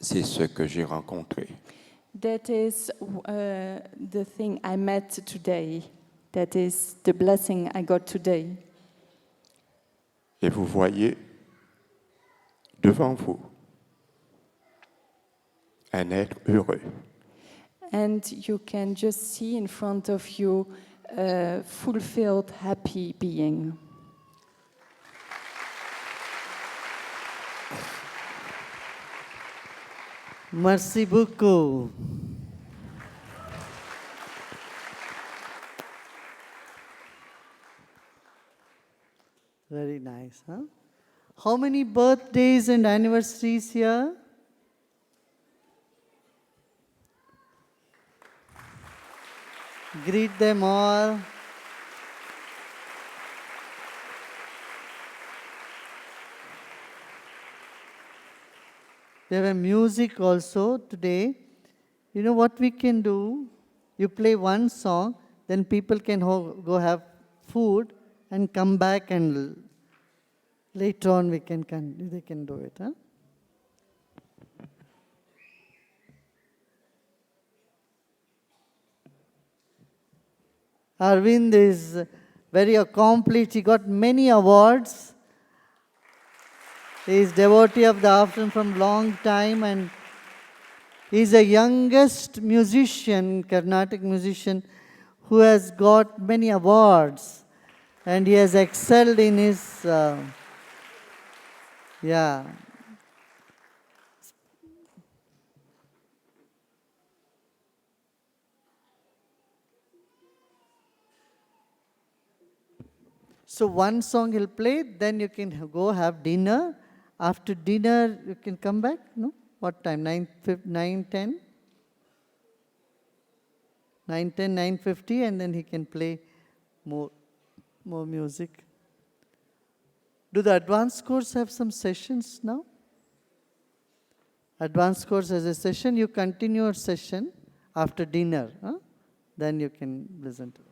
C'est ce que j'ai rencontré. That is the thing I met today. That is the blessing I got today. Et vous voyez devant vous un être heureux. And you can just see in front of you a fulfilled, happy being. Merci beaucoup. Very nice, huh? How many birthdays and anniversaries here? Greet them all. There were music also today. You know what we can do? You play one song, then people can go have food and come back, and later on they can do it. Huh? Arvind is very accomplished. He got many awards. He is devotee of the afternoon from long time, and he is the youngest musician, Carnatic musician, who has got many awards, and he has excelled in his, yeah. So one song he'll play, then you can go have dinner. After dinner, you can come back, no? What time? 9:10? 9:10, 9:50, and then he can play more music. Do the advanced course have some sessions now? Advanced course has a session. You continue your session after dinner. Huh? Then you can listen to it.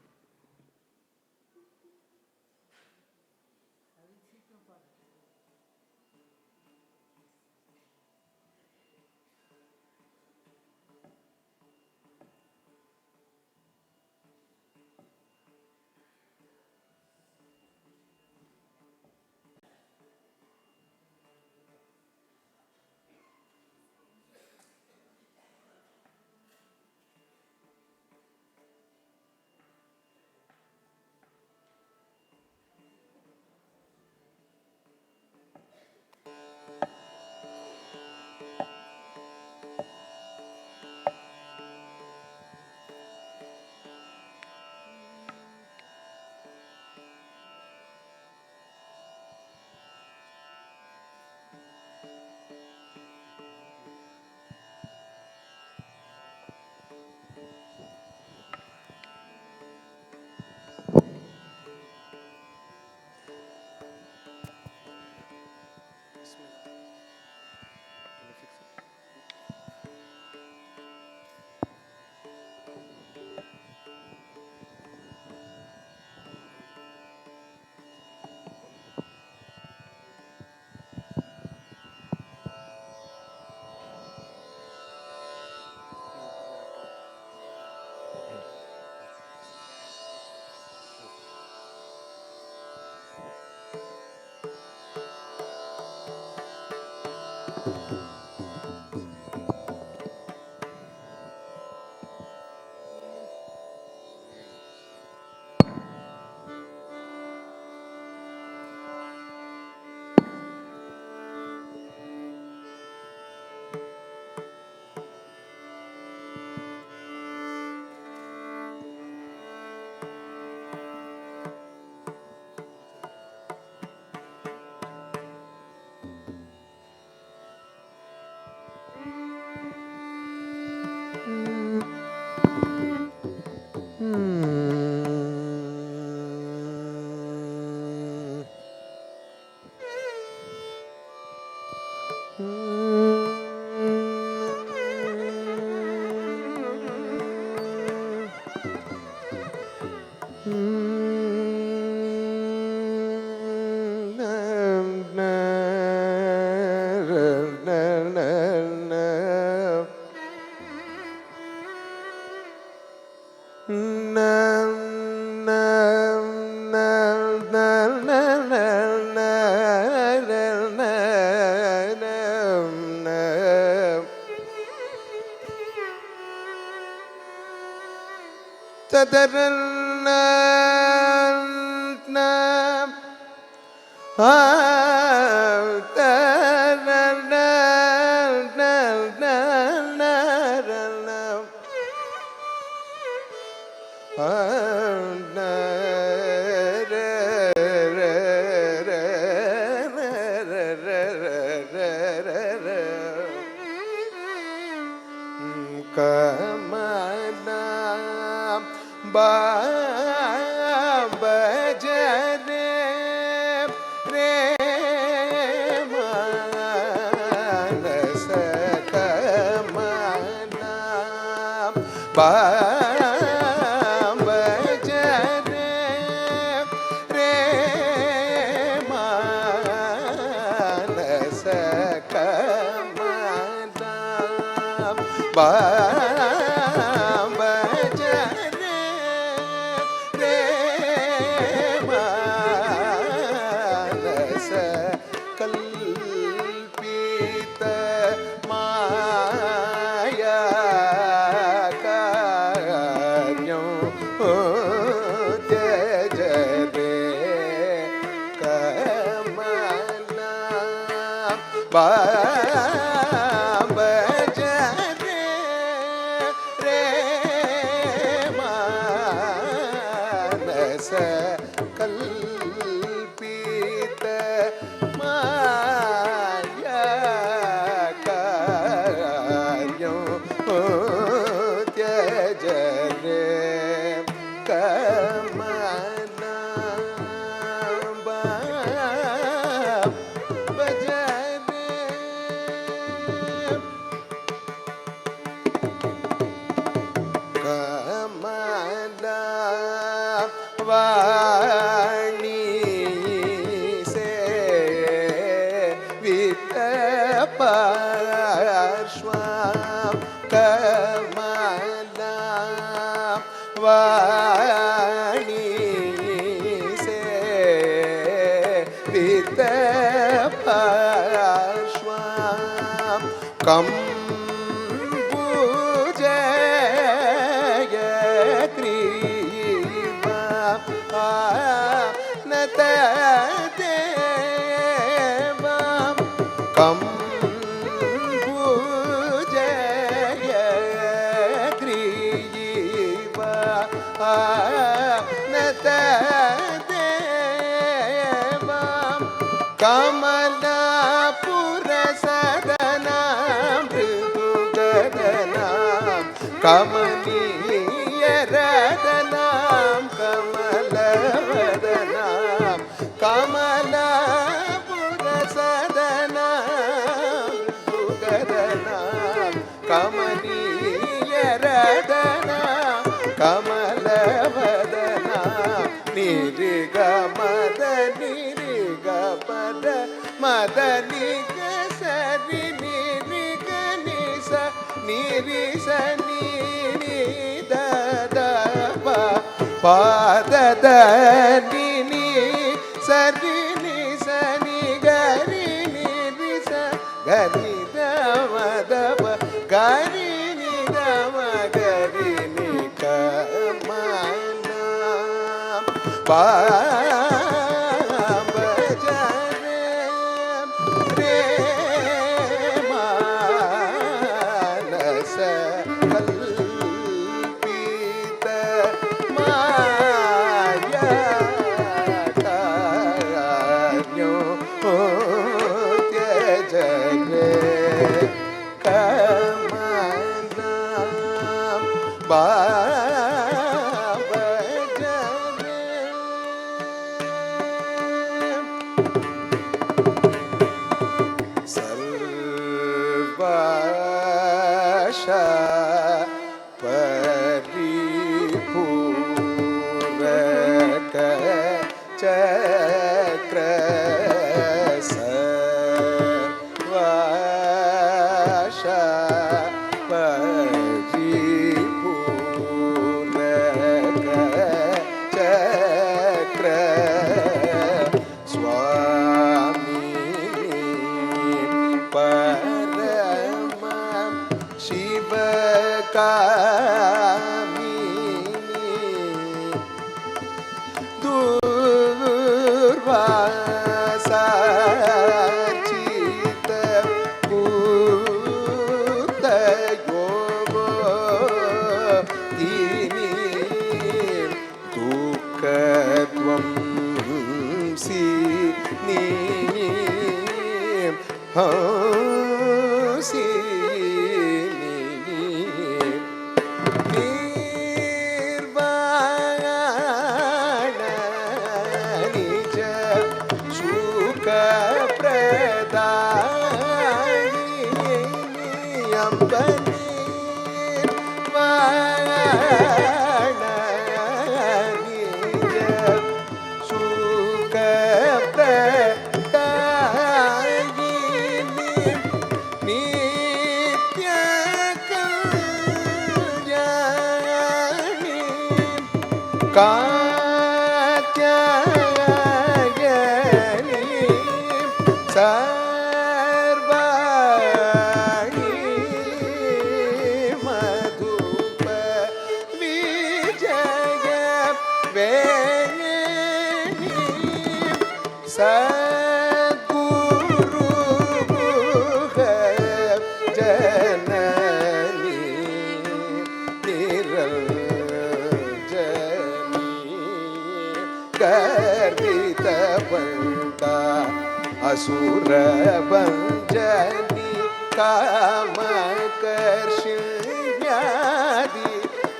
असुरभञ्जनि कामकर्षण्यादि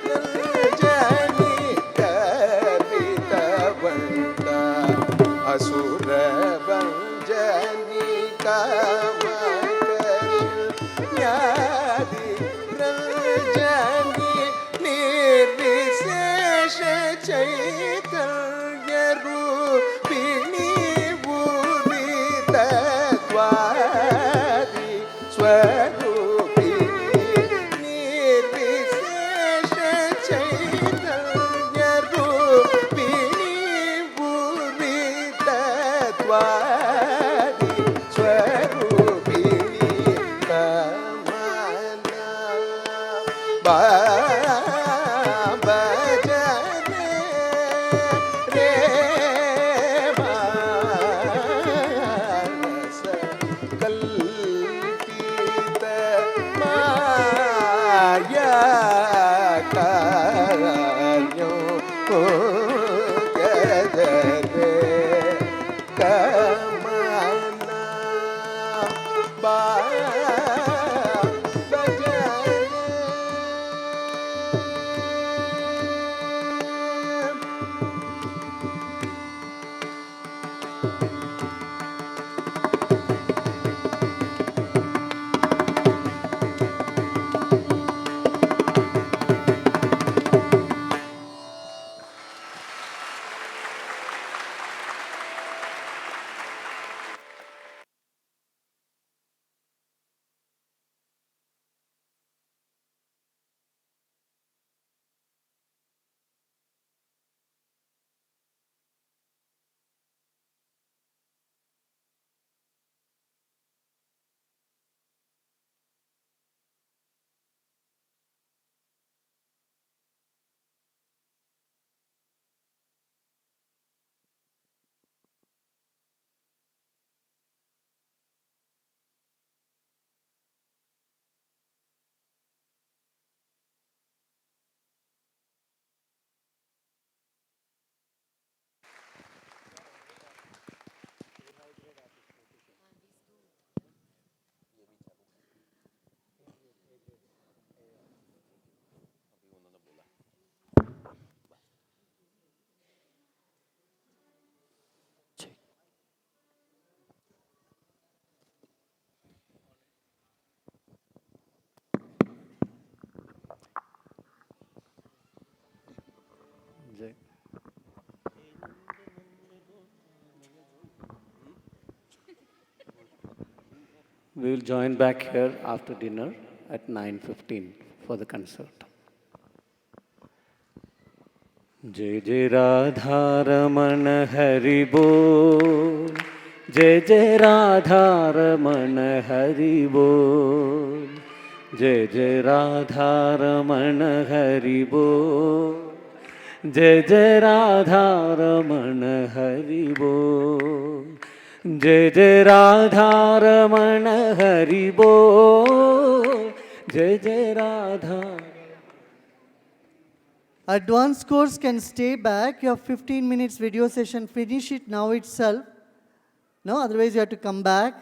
रञ्जनि कपितवन्दा असुरभञ्जनि कामकर्षण्यादि रञ्जनि निर्विशेष चैतन्य रूपिणी तत्वादि स्वरूपिणी निर्विशेष चैतन्य रूपिणी भूमि तत्वादि स्वरूपिणी कमला भजने रे मानस कल्पित माया कार्यों त्यजते कमना We will join back here after dinner at 9:15 for the concert. जय जय राधा रमण हरि बोल, जय जय राधा रमण हरि बोल, जय जय राधा रमण हरि बोल, जय जय राधा रमण हरि बोल, जय जय राधा रमण हरि बोल, जय जय Radha. Advanced course can stay back. Your 15 minutes video session, finish it now itself. No, otherwise you have to come back.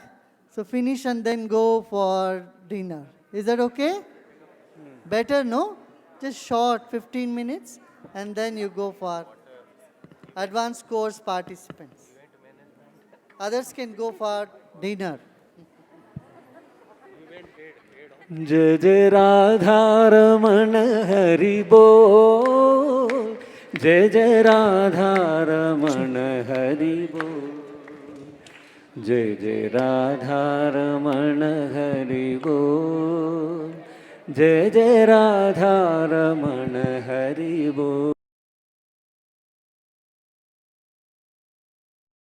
So finish and then go for dinner. Is that okay? Better, no? Just short, 15 minutes, and then you go for advanced course participants. Others can go for dinner. जय जय राधा रमण हरि बोल, जय जय राधा रमण हरि बोल, जय जय राधा रमण हरि बोल, जय जय राधा रमण हरि बोल.